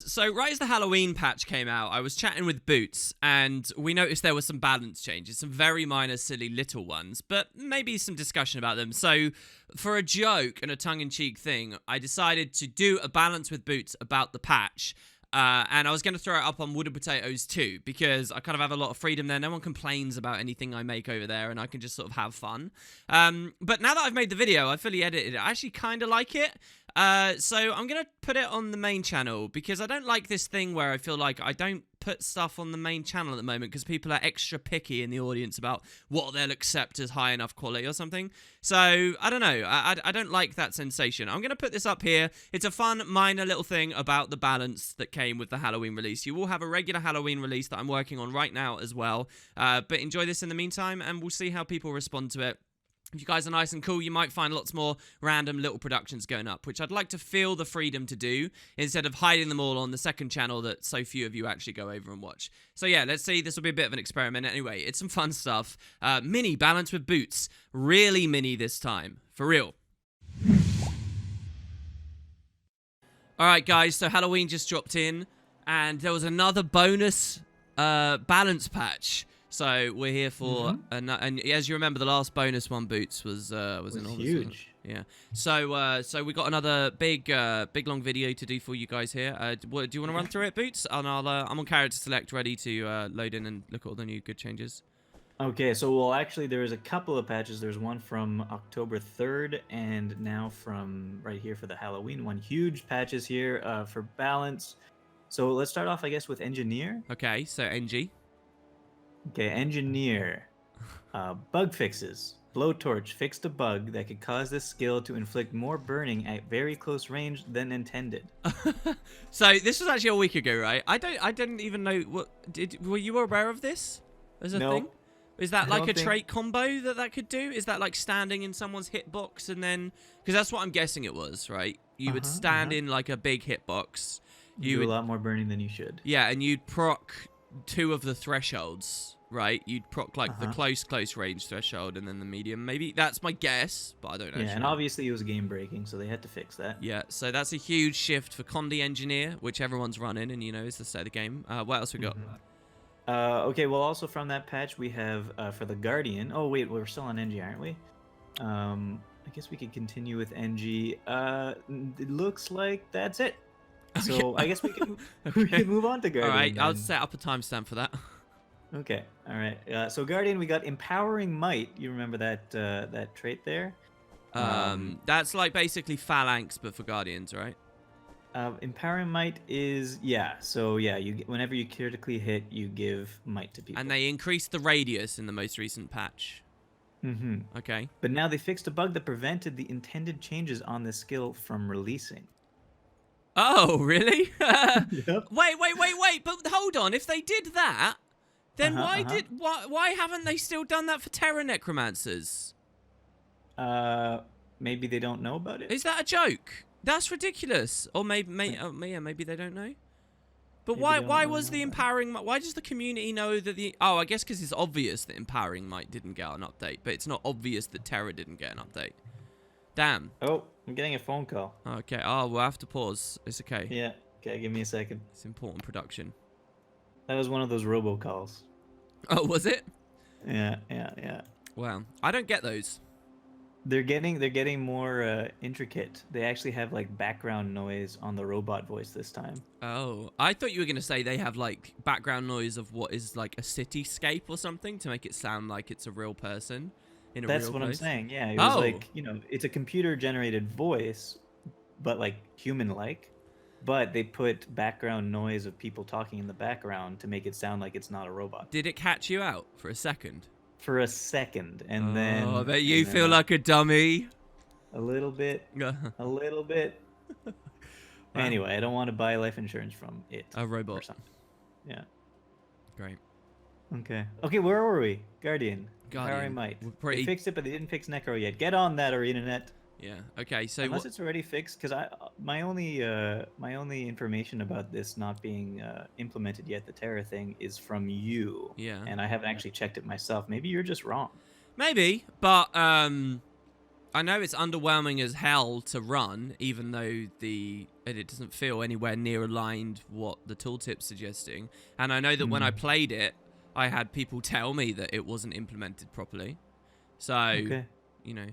So right as the Halloween patch came out, I was chatting with Boots, and we noticed there were some balance changes, some very minor, silly little ones, but maybe some discussion about them. So for a joke and a tongue-in-cheek thing, I decided to do a balance with Boots about the patch. And I was going to throw it up on Wood and Potatoes too, because I kind of have a lot of freedom there. No one complains about anything I make over there, and I can just sort of have fun. But now that I've made the video, I fully edited it. I actually kind of like it. So I'm going to put it on the main channel, because I don't like this thing where I feel like I don't put stuff on the main channel at the moment because people are extra picky in the audience about what they'll accept as high enough quality or something. So I don't know. I don't like that sensation. I'm going to put this up here. It's a fun, minor little thing about the balance that came with the Halloween release. You will have a regular Halloween release that I'm working on right now as well. But enjoy this in the meantime, and we'll see how people respond to it. If you guys are nice and cool, you might find lots more random little productions going up, which I'd like to feel the freedom to do instead of hiding them all on the second channel that so few of you actually go over and watch. So yeah, let's see. This will be a bit of an experiment. Anyway, it's some fun stuff. Mini balance with Boots. Really mini this time. For real. Alright guys, so Halloween just dropped in, and there was another bonus balance patch. So we're here for, and as you remember, the last bonus one, Boots, was enormous. Huge. Yeah. So we got another big long video to do for you guys here. Do you want to run through it, Boots? And I'm on character select, ready to load in and look at all the new good changes. Okay, so well, actually, there was a couple of patches. There's one from October 3rd, and now from right here for the Halloween one. Huge patches here for balance. So let's start off, I guess, with Engineer. Okay, so NG. Okay, Engineer. Bug fixes. Blowtorch fixed a bug that could cause this skill to inflict more burning at very close range than intended. So this was actually a week ago, right? I didn't even know were you aware of this as a thing? Is that like a trait combo that could do? Is that like standing in someone's hitbox and then, because that's what I'm guessing it was, right? You would stand in like a big hitbox. You do a lot more burning than you should. Yeah, and you'd proc 2 of the thresholds. Right, you'd proc like the close range threshold and then the medium. Maybe that's my guess, but I don't know. Yeah, and obviously it was game breaking, so they had to fix that. Yeah, so that's a huge shift for Condi Engineer, which everyone's running, and is the state of the game. What else we got? Okay, well, also from that patch we have for the Guardian. Oh wait, we're still on NG, aren't we? I guess we could continue with NG. It looks like that's it. So okay. I guess we can move on to Guardian. All right, I'll set up a timestamp for that. Okay, all right. So Guardian, we got Empowering Might. You remember that that trait there? That's like basically Phalanx, but for Guardians, right? Empowering Might is So yeah, whenever you critically hit, you give might to people. And they increased the radius in the most recent patch. Okay. But now they fixed a bug that prevented the intended changes on this skill from releasing. Oh, really? Yep. Wait! But hold on. If they did that, then why haven't they still done that for Terra Necromancers? Maybe they don't know about it. Is that a joke? That's ridiculous. Or maybe they don't know. But why was the Empowering Might? Why does the community know that the? Oh, I guess because it's obvious that Empowering Might didn't get an update, but it's not obvious that Terra didn't get an update. Damn. Oh, I'm getting a phone call. Okay. Oh, we'll have to pause. It's okay. Yeah. Okay, give me a second. It's important production. That was one of those robocalls. Oh, was it? Yeah. Wow. I don't get those. They're getting more intricate. They actually have like background noise on the robot voice this time. Oh, I thought you were gonna say they have like background noise of what is like a cityscape or something to make it sound like it's a real person in a real place. That's what I'm saying. Yeah, it was like, it's a computer generated voice, but like human-like. But they put background noise of people talking in the background to make it sound like it's not a robot. Did it catch you out for a second? For a second, and then... Oh, I bet you feel like a dummy. A little bit. A little bit. Wow. Anyway, I don't want to buy life insurance from it. A robot. Or something. Yeah. Great. Okay, where were we? Guardian. Guardian. Might. They fixed it, but they didn't fix Necro yet. Get on that, ArenaNet. Yeah. Okay. So unless it's already fixed, because my only information about this not being implemented yet, the Terra thing, is from you. Yeah. And I haven't actually checked it myself. Maybe you're just wrong. Maybe, but I I know it's underwhelming as hell to run, even though it doesn't feel anywhere near aligned what the tooltip's suggesting. And I know that when I played it, I had people tell me that it wasn't implemented properly. So, you know,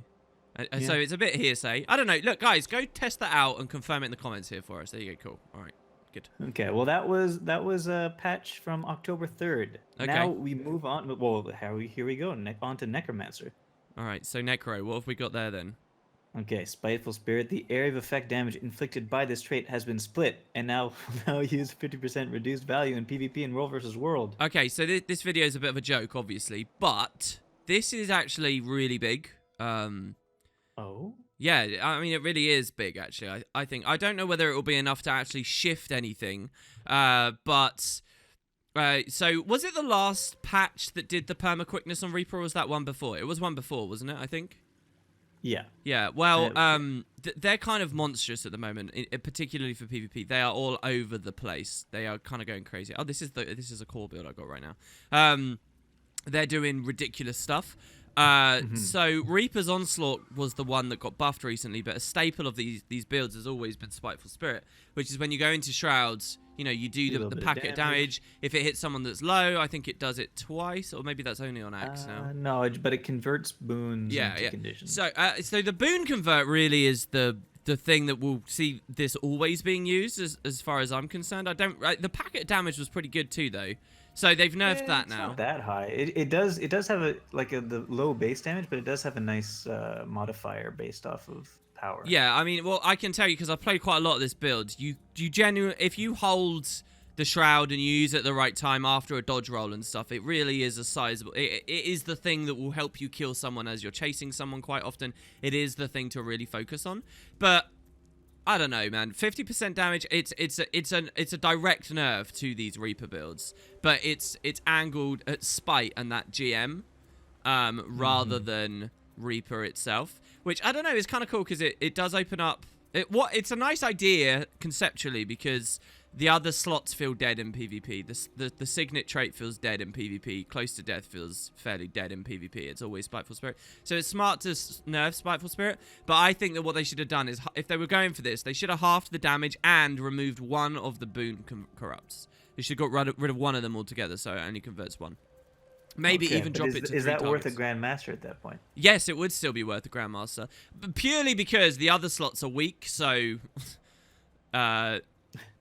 so it's a bit hearsay. I don't know. Look, guys, go test that out and confirm it in the comments here for us. There you go. Cool. All right. Good. Okay, well that was a patch from October 3rd. Okay. Now we move on. Well, here we go. On to Necromancer. All right, so Necro, what have we got there then? Okay, Spiteful Spirit. The area of effect damage inflicted by this trait has been split, and now use 50% reduced value in PvP in World versus World. Okay, so this video is a bit of a joke, obviously, but this is actually really big. Oh? Yeah, I mean, it really is big, actually. I think. I don't know whether it will be enough to actually shift anything, but... so, was it the last patch that did the perma-quickness on Reaper, or was that one before? It was one before, wasn't it, I think? Yeah. Yeah, well, they're kind of monstrous at the moment, particularly for PvP. They are all over the place. They are kind of going crazy. Oh, this is a core build I got right now. They're doing ridiculous stuff. So Reaper's Onslaught was the one that got buffed recently, but a staple of these builds has always been Spiteful Spirit, which is when you go into Shrouds, you know, you do the packet damage. If it hits someone that's low, I think it does it twice, or maybe that's only on Axe now. No, but it converts boons into conditions. So, so the boon convert really is the thing that will see this always being used, as far as I'm concerned. The packet damage was pretty good too, though. So they've nerfed that now. Not that high. It does have the low base damage, but it does have a nice modifier based off of power. Yeah, I mean, well, I can tell you because I've played quite a lot of this build. You genuinely, if you hold the shroud and you use it at the right time after a dodge roll and stuff, it really is a sizable. It is the thing that will help you kill someone as you're chasing someone. Quite often, it is the thing to really focus on. But I don't know, man. 50% damage. It's a direct nerf to these Reaper builds, but it's angled at Spite and that GM, rather than Reaper itself. Which I don't know is kind of cool because it does open up. It's a nice idea conceptually because the other slots feel dead in PvP. The Signet trait feels dead in PvP. Close to Death feels fairly dead in PvP. It's always Spiteful Spirit. So it's smart to nerf Spiteful Spirit. But I think that what they should have done is, if they were going for this, they should have halved the damage and removed one of the boon corrupts. They should have got rid of one of them altogether so it only converts one. Maybe even drop it to 3 Is that targets. worth a Grandmaster at that point? Yes, it would still be worth a Grandmaster. But purely because the other slots are weak, so...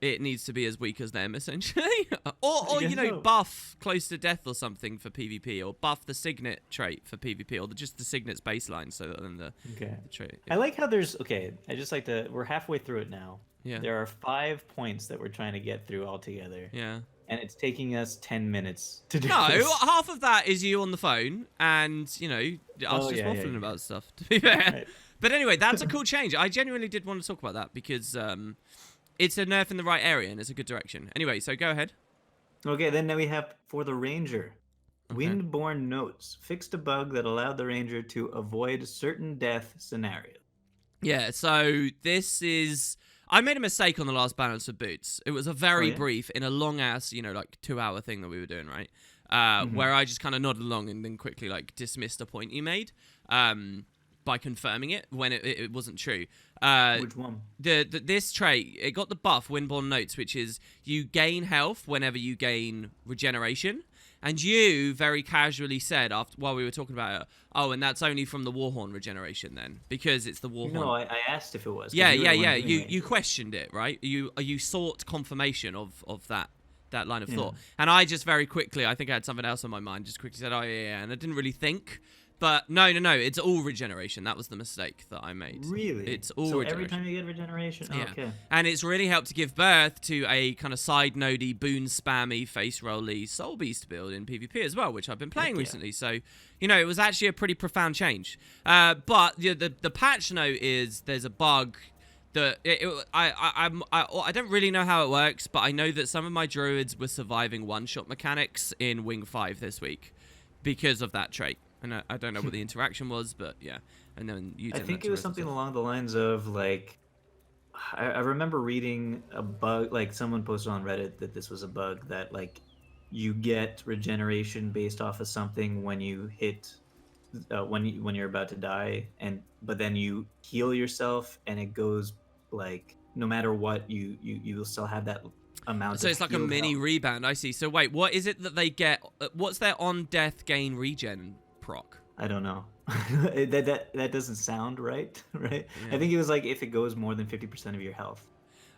it needs to be as weak as them, essentially. or you know, buff Close to Death or something for PvP, or buff the Signet trait for PvP, or just the Signet's baseline, so that then the trait... Yeah. I like how there's... Okay, I just like to... We're halfway through it now. Yeah. There are 5 points that we're trying to get through altogether. Yeah. And it's taking us 10 minutes to do No, this. half of that is you on the phone, and, you know, us just waffling about stuff, to be fair. Right. But anyway, that's a cool change. I genuinely did want to talk about that, because... it's a nerf in the right area, and it's a good direction. Anyway, so go ahead. Okay, then now we have, for the Ranger, Windborne Notes. Fixed a bug that allowed the Ranger to avoid certain death scenarios. Yeah, so this is... I made a mistake on the last balance of boots. It was a very brief, in a long-ass, you know, like 2-hour thing that we were doing, right? Where I just kind of nodded along and then quickly, like, dismissed a point you made. By confirming it when it wasn't true. Which one? This trait, it got the buff, Windborne Notes, which is you gain health whenever you gain regeneration. And you very casually said, while we were talking about it, oh, and that's only from the Warhorn regeneration then, because it's the Warhorn. No, I asked if it was. Yeah. You questioned it, right? You sought confirmation of that line of thought. And I just very quickly, I think I had something else on my mind, just quickly said, oh, yeah, and I didn't really think. But no, it's all regeneration. That was the mistake that I made. Really? It's all regeneration. Every time you get regeneration? Oh, yeah. Okay. And it's really helped to give birth to a kind of side nodey, boon spammy, face rolly Soul Beast build in PvP as well, which I've been playing recently. So, you know, it was actually a pretty profound change. But the patch note is there's a bug that I don't really know how it works, but I know that some of my druids were surviving one-shot mechanics in Wing 5 this week because of that trait. And I don't know what the interaction was, but yeah. And then I think it was something along the lines of, like, I remember reading a bug, like someone posted on Reddit that this was a bug that, like, you get regeneration based off of something when you hit when you're about to die, but then you heal yourself, and it goes like no matter what, you will still have that amount So of it's like a healed mini health. rebound. I see. So wait, what is it that they get? What's their on death gain regen proc? I don't know. That doesn't sound right, right? I Yeah. think it was like if it goes more than 50% of your health.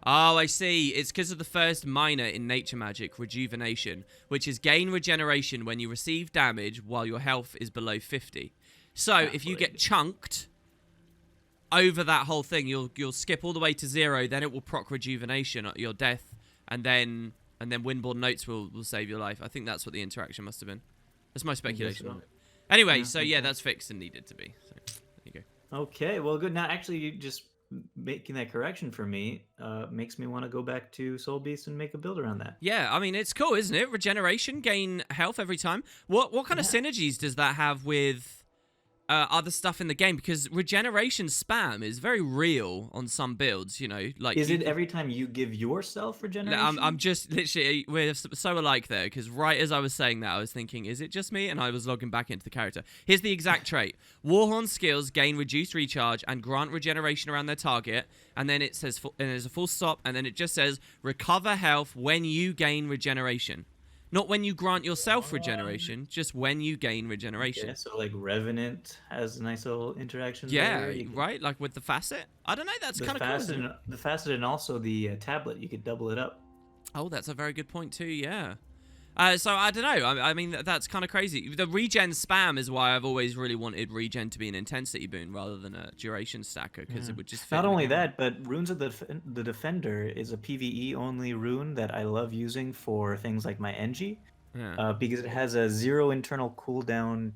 Oh, I see. It's because of the first minor in nature magic, rejuvenation, which is gain regeneration when you receive damage while your health is below 50. So if you get chunked over that whole thing, you'll skip all the way to 0. Then it will proc rejuvenation at your death, and then Windborn Notes will save your life. I think that's what the interaction must have been. That's my speculation on it. Anyway, Yeah, so yeah, that's fixed and needed to be. So there you go. okay, well, good. Now, actually, you just making that correction for me makes me want to go back to Soul Beast and make a build around that. Yeah, I mean, it's cool, isn't it? Regeneration, gain health every time. What kind of Yeah. synergies does that have with other stuff in the game? Because regeneration spam is very real on some builds, you know. Like, Is it every time you give yourself regeneration? I'm just literally, we're so alike there, because right as I was saying that, I was thinking, is it just me? And I was logging back into the character. Here's the exact trait. Warhorn skills gain reduced recharge and grant regeneration around their target. And then it says, and there's a full stop, and then it just says, recover health when you gain regeneration. Not when you grant yourself regeneration, just when you gain regeneration. Yeah, so like Revenant has a nice little interaction Yeah, there. You can- right? Like with the facet? I don't know, that's kind of cool. Isn't it? The facet and also the tablet, you could double it up. Oh, that's a very good point too, yeah. So I don't know. I mean, that's kind of crazy. The regen spam is why I've always really wanted regen to be an intensity boon rather than a duration stacker, because it would just fit. Not in the only game. that, but Runes of the Defender is a PvE only rune that I love using for things like my Engie, Yeah. because it has a 0 internal cooldown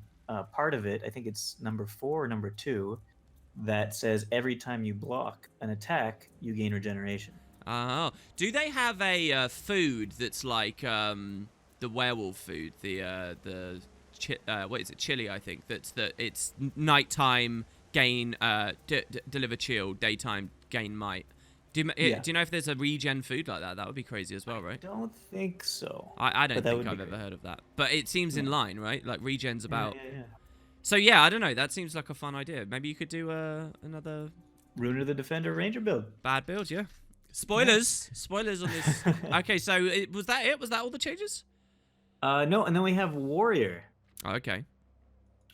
part of it. I think it's number 4 or number 2 that says every time you block an attack, you gain regeneration. Oh, do they have a food that's like the werewolf food, what is it, chili? I think it's nighttime gain deliver chill, daytime gain might. Do you know if there's a regen food like that? That would be crazy as well, right? I don't think so. I don't But that think would be I've ever great. heard of that, but it seems in line, right? Like regen's about. Yeah. So yeah, I don't know. That seems like a fun idea. Maybe you could do another Rune of the Defender Ranger build. bad build, yeah. Spoilers on this. Okay, so was that it? Was that all the changes? No, and then we have Warrior. Oh, okay.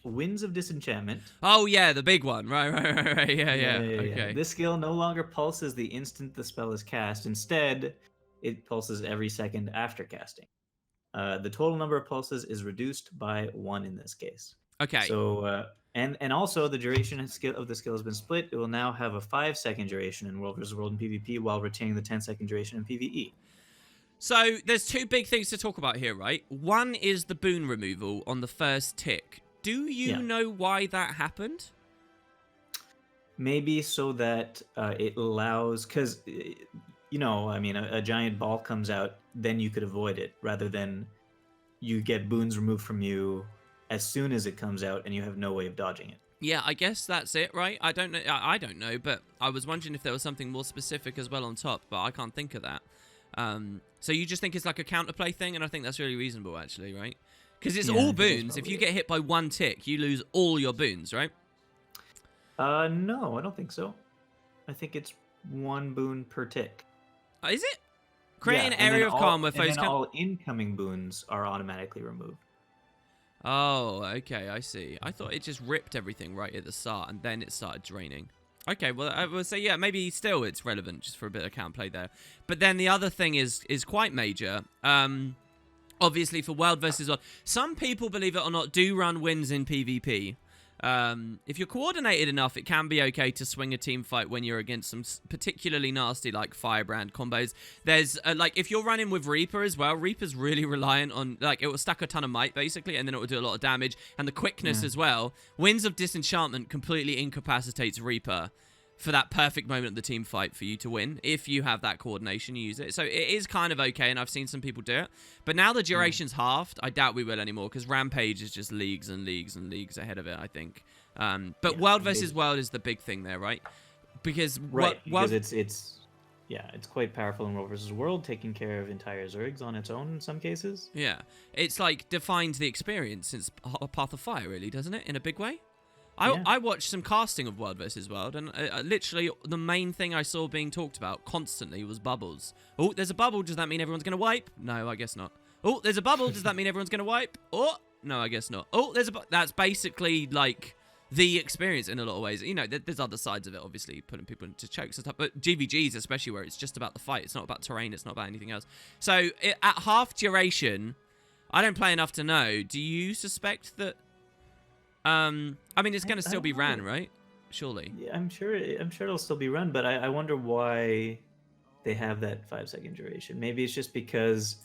Winds of Disenchantment. Oh yeah, the big one. Right. Yeah. Okay. This skill no longer pulses the instant the spell is cast. Instead, it pulses every second after casting. The total number of pulses is reduced by 1 in this case. Okay. So, and also the duration of the skill has been split. It will now have a 5-second duration in World vs. World and PvP while retaining the 10-second duration in PvE. So there's two big things to talk about here, right? One is the boon removal on the first tick. Do you know why that happened? Maybe so that it allows, because, I mean, a giant ball comes out, then you could avoid it, rather than you get boons removed from you as soon as it comes out and you have no way of dodging it. Yeah, I guess that's it, right? I don't know. I don't know, but I was wondering if there was something more specific as well on top, but I can't think of that. So you just think it's like a counterplay thing, and I think that's really reasonable, actually, right? Because it's all boons. If you get hit by 1 tick, you lose all your boons, right? No, I don't think so. I think it's 1 boon per tick. Is it? Create an area of calm where foes can... all incoming boons are automatically removed. Oh, okay, I see. I thought it just ripped everything right at the start, and then it started draining. Okay, well, I would say, yeah, maybe still it's relevant just for a bit of counterplay there. But then the other thing is quite major. Obviously, for World versus World, some people, believe it or not, do run wins in PvP. If you're coordinated enough, it can be okay to swing a team fight when you're against some particularly nasty, like, Firebrand combos. There's, like, if you're running with Reaper as well, Reaper's really reliant on, like, it will stack a ton of might, basically, and then it will do a lot of damage, and the quickness as well. Winds of Disenchantment completely incapacitates Reaper for that perfect moment of the team fight for you to win. If you have that coordination, you use it. So it is kind of okay, and I've seen some people do it. But now the duration's halved. I doubt we will anymore, because Rampage is just leagues and leagues and leagues ahead of it, I think. But World versus World is the big thing there, right? Because because it's yeah, it's quite powerful in World versus World, taking care of entire Zergs on its own in some cases. Yeah, it's like defines the experience since Path of Fire, really, doesn't it? In a big way. I watched some casting of World vs. World, and literally the main thing I saw being talked about constantly was bubbles. Oh, there's a bubble. Does that mean everyone's going to wipe? No, I guess not. Oh, there's a bubble. Does that mean everyone's going to wipe? Oh, no, I guess not. Oh, there's a that's basically like the experience in a lot of ways. You know, there's other sides of it, obviously, putting people into chokes and stuff. But GVGs, especially where it's just about the fight. It's not about terrain. It's not about anything else. So at half duration, I don't play enough to know. Do you suspect that... I mean, it's going to still be ran, right? Surely. Yeah, I'm sure it'll still be run, but I wonder why they have that 5-second duration. Maybe it's just because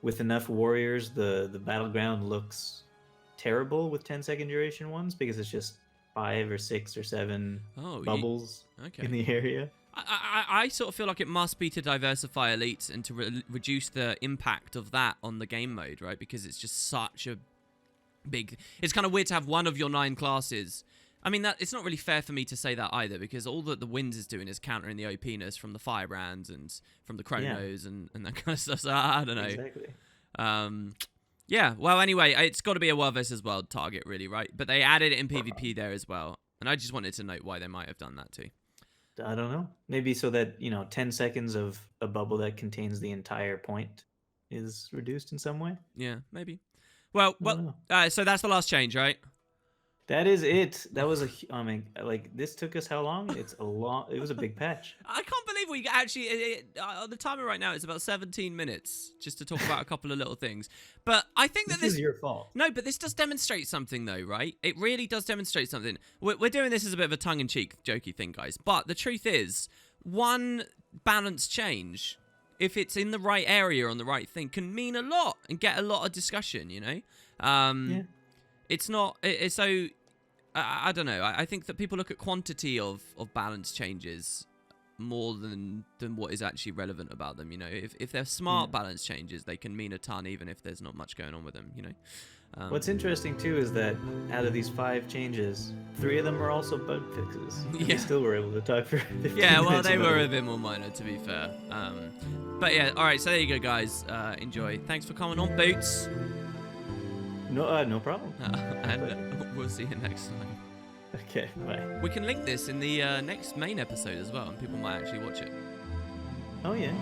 with enough warriors, the battleground looks terrible with 10-second duration ones because it's just 5 or 6 or 7 bubbles in the area. I sort of feel like it must be to diversify elites and to reduce the impact of that on the game mode, right? Because it's just such a big... It's kind of weird to have one of your 9 classes. I mean, it's not really fair for me to say that either, because all that the Winds is doing is countering the OP-ness from the Firebrands and from the Chronos and that kind of stuff. So I don't know. Exactly. Yeah, well, anyway, it's got to be a World versus World target, really, right? But they added it in PvP there as well. And I just wanted to note why they might have done that too. I don't know. Maybe so that, 10 seconds of a bubble that contains the entire point is reduced in some way. Yeah, maybe. Well, so that's the last change, right? That is it. That was this took us how long? It was a big patch. I can't believe we actually, the timer right now is about 17 minutes just to talk about a couple of little things. But I think that this is your fault. No, but this does demonstrate something though, right? It really does demonstrate something. We're doing this as a bit of a tongue-in-cheek, jokey thing, guys. But the truth is, one balance change, if it's in the right area on the right thing, can mean a lot and get a lot of discussion, Yeah. It's not... So, I don't know. I think that people look at quantity of balance changes more than what is actually relevant about them, If they're smart balance changes, they can mean a ton even if there's not much going on with them, What's interesting, too, is that out of these 5 changes, 3 of them were also bug fixes. Yeah. We still were able to talk for 15 minutes. Yeah, well, they were a bit more minor, to be fair. But yeah, all right, so there you go, guys. Enjoy. Thanks for coming on, Boots. No problem. And we'll see you next time. Okay, bye. We can link this in the next main episode as well, and people might actually watch it. Oh, yeah.